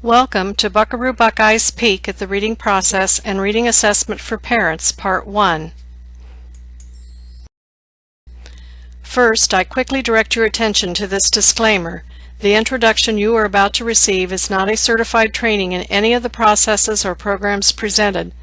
Welcome to Buckaroo Buckeye's Peek at the Reading Process and Reading Assessment for Parents, Part 1. First, I quickly direct your attention to this disclaimer. The introduction you are about to receive is not a certified training in any of the processes or programs presented.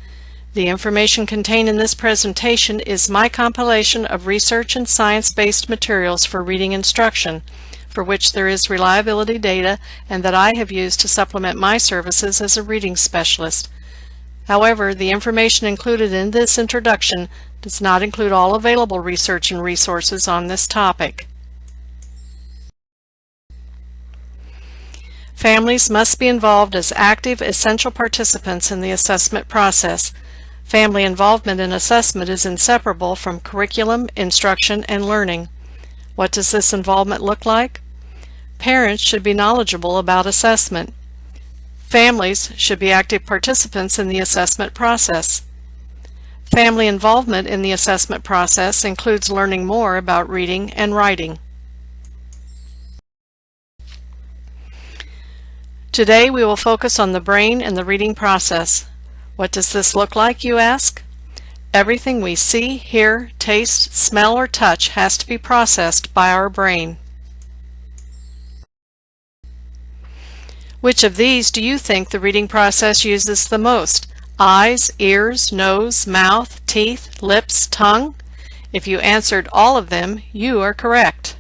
The information contained in this presentation is my compilation of research and science-based materials for reading instruction, for which there is reliability data and that I have used to supplement my services as a reading specialist. However, the information included in this introduction does not include all available research and resources on this topic. Families must be involved as active, essential participants in the assessment process. Family involvement in assessment is inseparable from curriculum, instruction, and learning. What does this involvement look like? Parents should be knowledgeable about assessment. Families should be active participants in the assessment process. Family involvement in the assessment process includes learning more about reading and writing. Today we will focus on the brain and the reading process. What does this look like, you ask? Everything we see, hear, taste, smell, or touch has to be processed by our brain. Which of these do you think the reading process uses the most? Eyes, ears, nose, mouth, teeth, lips, tongue? If you answered all of them, you are correct.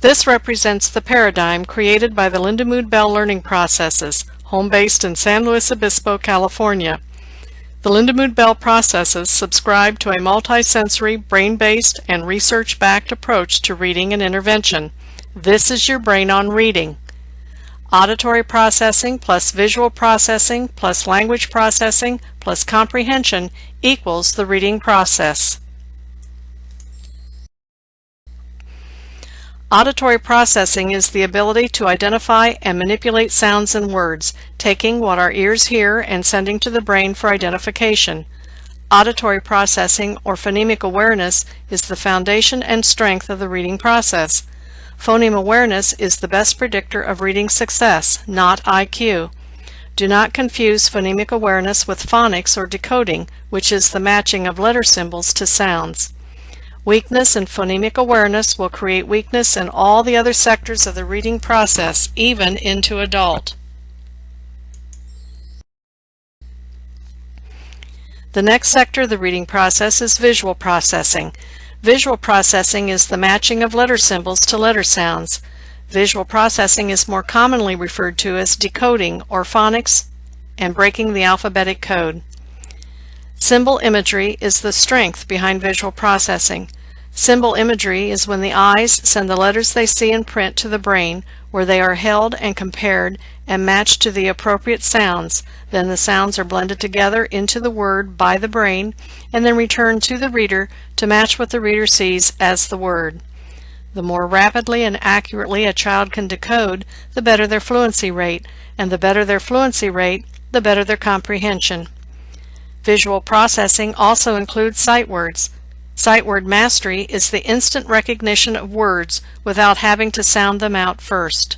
This represents the paradigm created by the Lindemood Bell learning processes, home-based in San Luis Obispo, California. The Lindemood Bell processes subscribe to a multisensory, brain-based, and research-backed approach to reading and intervention. This is your brain on reading. Auditory processing plus visual processing plus language processing plus comprehension equals the reading process. Auditory processing is the ability to identify and manipulate sounds and words, taking what our ears hear and sending to the brain for identification. Auditory processing, or phonemic awareness, is the foundation and strength of the reading process. Phoneme awareness is the best predictor of reading success, not IQ. Do not confuse phonemic awareness with phonics or decoding, which is the matching of letter symbols to sounds. Weakness in phonemic awareness will create weakness in all the other sectors of the reading process, even into adult. The next sector of the reading process is visual processing. Visual processing is the matching of letter symbols to letter sounds. Visual processing is more commonly referred to as decoding or phonics and breaking the alphabetic code. Symbol imagery is the strength behind visual processing. Symbol imagery is when the eyes send the letters they see in print to the brain, where they are held and compared and matched to the appropriate sounds. Then the sounds are blended together into the word by the brain and then returned to the reader to match what the reader sees as the word. The more rapidly and accurately a child can decode, the better their fluency rate, and the better their fluency rate, the better their comprehension. Visual processing also includes sight words. Sight word mastery is the instant recognition of words without having to sound them out first.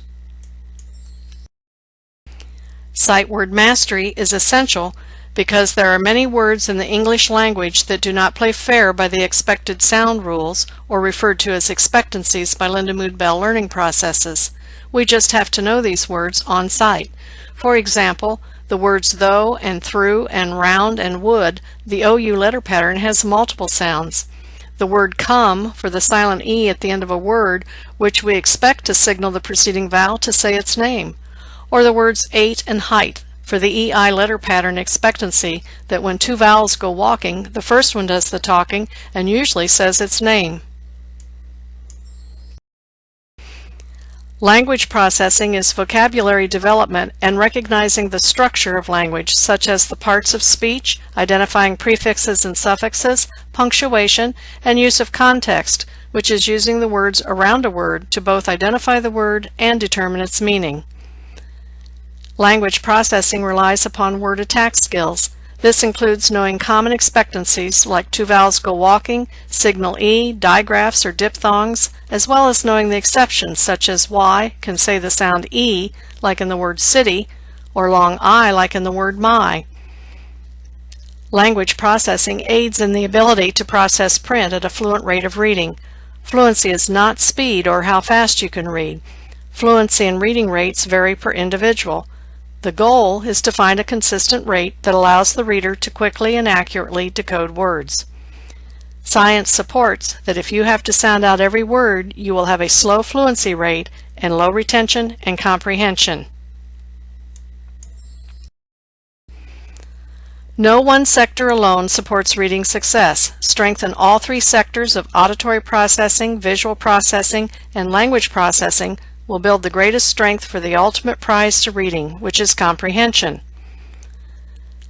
Sight word mastery is essential because there are many words in the English language that do not play fair by the expected sound rules, or referred to as expectancies by Lindemood Bell learning processes. We just have to know these words on sight. For example, the words though and through and round and would, the OU letter pattern has multiple sounds. The word come for the silent E at the end of a word, which we expect to signal the preceding vowel to say its name. Or the words ate and height for the EI letter pattern expectancy that when two vowels go walking, the first one does the talking and usually says its name. Language processing is vocabulary development and recognizing the structure of language, such as the parts of speech, identifying prefixes and suffixes, punctuation, and use of context, which is using the words around a word to both identify the word and determine its meaning. Language processing relies upon word attack skills. This includes knowing common expectancies like two vowels go walking, signal E, digraphs or diphthongs, as well as knowing the exceptions such as Y can say the sound E like in the word city or long I like in the word my. Language processing aids in the ability to process print at a fluent rate of reading. Fluency is not speed or how fast you can read. Fluency and reading rates vary per individual. The goal is to find a consistent rate that allows the reader to quickly and accurately decode words. Science supports that if you have to sound out every word, you will have a slow fluency rate and low retention and comprehension. No one sector alone supports reading success. Strengthen all three sectors of auditory processing, visual processing, and language processing will build the greatest strength for the ultimate prize to reading, which is comprehension.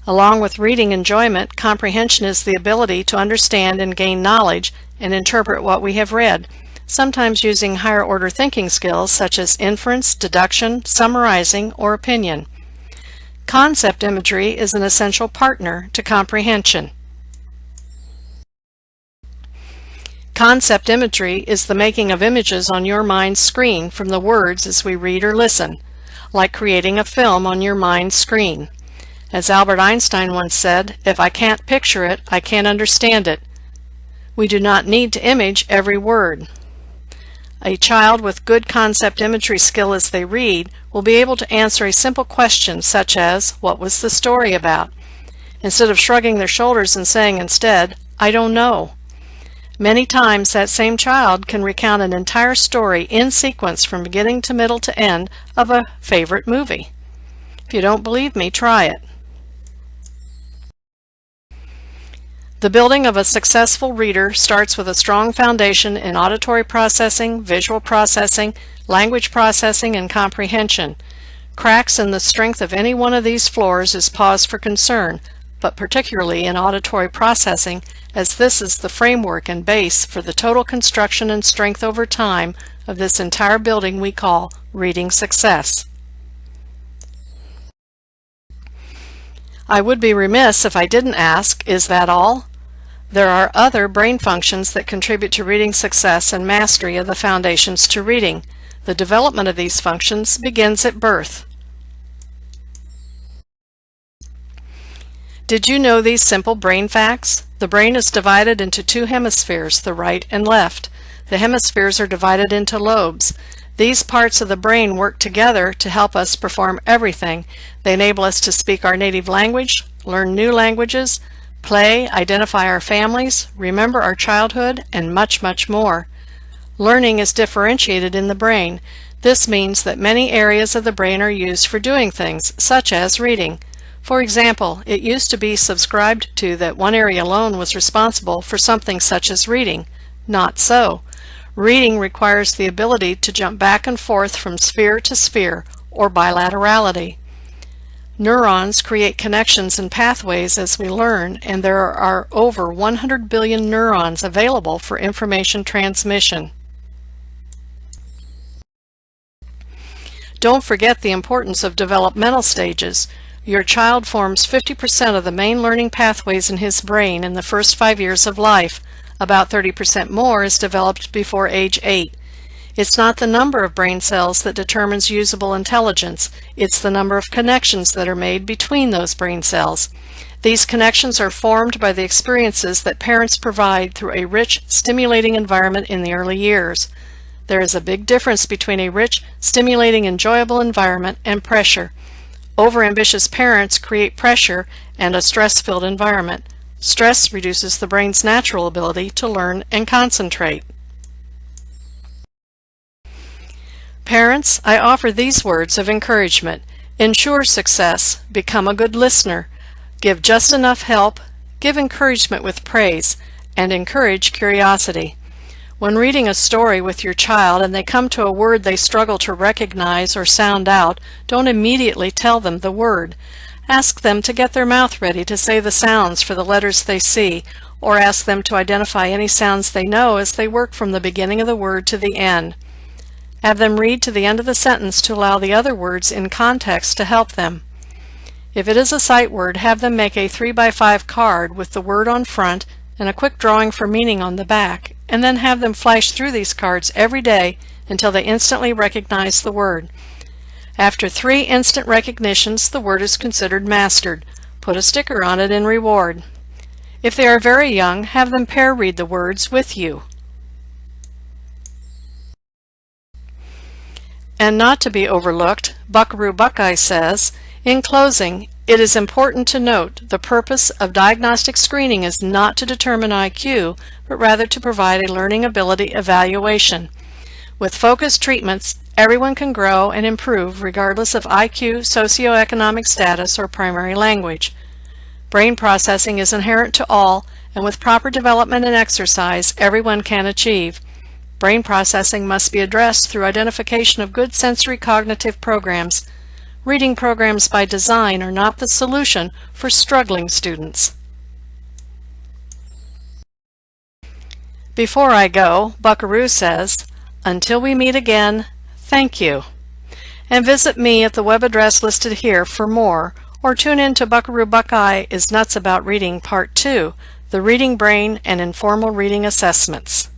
Along with reading enjoyment, comprehension is the ability to understand and gain knowledge and interpret what we have read, sometimes using higher order thinking skills such as inference, deduction, summarizing, or opinion. Concept imagery is an essential partner to comprehension. Concept imagery is the making of images on your mind's screen from the words as we read or listen, like creating a film on your mind's screen. As Albert Einstein once said, "If I can't picture it, I can't understand it." We do not need to image every word. A child with good concept imagery skill as they read will be able to answer a simple question such as, "What was the story about?" instead of shrugging their shoulders and saying instead, "I don't know." Many times that same child can recount an entire story in sequence from beginning to middle to end of a favorite movie. If you don't believe me, try it. The building of a successful reader starts with a strong foundation in auditory processing, visual processing, language processing, and comprehension. Cracks in the strength of any one of these floors is cause for concern, but particularly in auditory processing, as this is the framework and base for the total construction and strength over time of this entire building we call reading success. I would be remiss if I didn't ask, is that all? There are other brain functions that contribute to reading success and mastery of the foundations to reading. The development of these functions begins at birth. Did you know these simple brain facts? The brain is divided into two hemispheres, the right and left. The hemispheres are divided into lobes. These parts of the brain work together to help us perform everything. They enable us to speak our native language, learn new languages, play, identify our families, remember our childhood, and much, much more. Learning is differentiated in the brain. This means that many areas of the brain are used for doing things, such as reading. For example, it used to be subscribed to that one area alone was responsible for something such as reading. Not so. Reading requires the ability to jump back and forth from sphere to sphere, or bilaterality. Neurons create connections and pathways as we learn, and there are over 100 billion neurons available for information transmission. Don't forget the importance of developmental stages. Your child forms 50% of the main learning pathways in his brain in the first 5 years of life. About 30% more is developed before age 8. It's not the number of brain cells that determines usable intelligence. It's the number of connections that are made between those brain cells. These connections are formed by the experiences that parents provide through a rich, stimulating environment in the early years. There is a big difference between a rich, stimulating, enjoyable environment and pressure. Overambitious parents create pressure and a stress-filled environment. Stress reduces the brain's natural ability to learn and concentrate. Parents, I offer these words of encouragement. Ensure success. Become a good listener. Give just enough help. Give encouragement with praise. And encourage curiosity. When reading a story with your child and they come to a word they struggle to recognize or sound out, don't immediately tell them the word. Ask them to get their mouth ready to say the sounds for the letters they see, or ask them to identify any sounds they know as they work from the beginning of the word to the end. Have them read to the end of the sentence to allow the other words in context to help them. If it is a sight word, have them make a 3x5 card with the word on front and a quick drawing for meaning on the back, and then have them flash through these cards every day until they instantly recognize the word. After 3 instant recognitions, the word is considered mastered. Put a sticker on it in reward. If they are very young, have them pair read the words with you. And not to be overlooked, Buckaroo Buckeye says, in closing, it is important to note the purpose of diagnostic screening is not to determine IQ, but rather to provide a learning ability evaluation. With focused treatments, everyone can grow and improve regardless of IQ, socioeconomic status, or primary language. Brain processing is inherent to all, and with proper development and exercise, everyone can achieve. Brain processing must be addressed through identification of good sensory cognitive programs. Reading programs by design are not the solution for struggling students. Before I go, Buckaroo says, until we meet again, thank you. And visit me at the web address listed here for more, or tune in to Buckaroo Buckeye is Nuts About Reading Part 2, the Reading Brain and Informal Reading Assessments.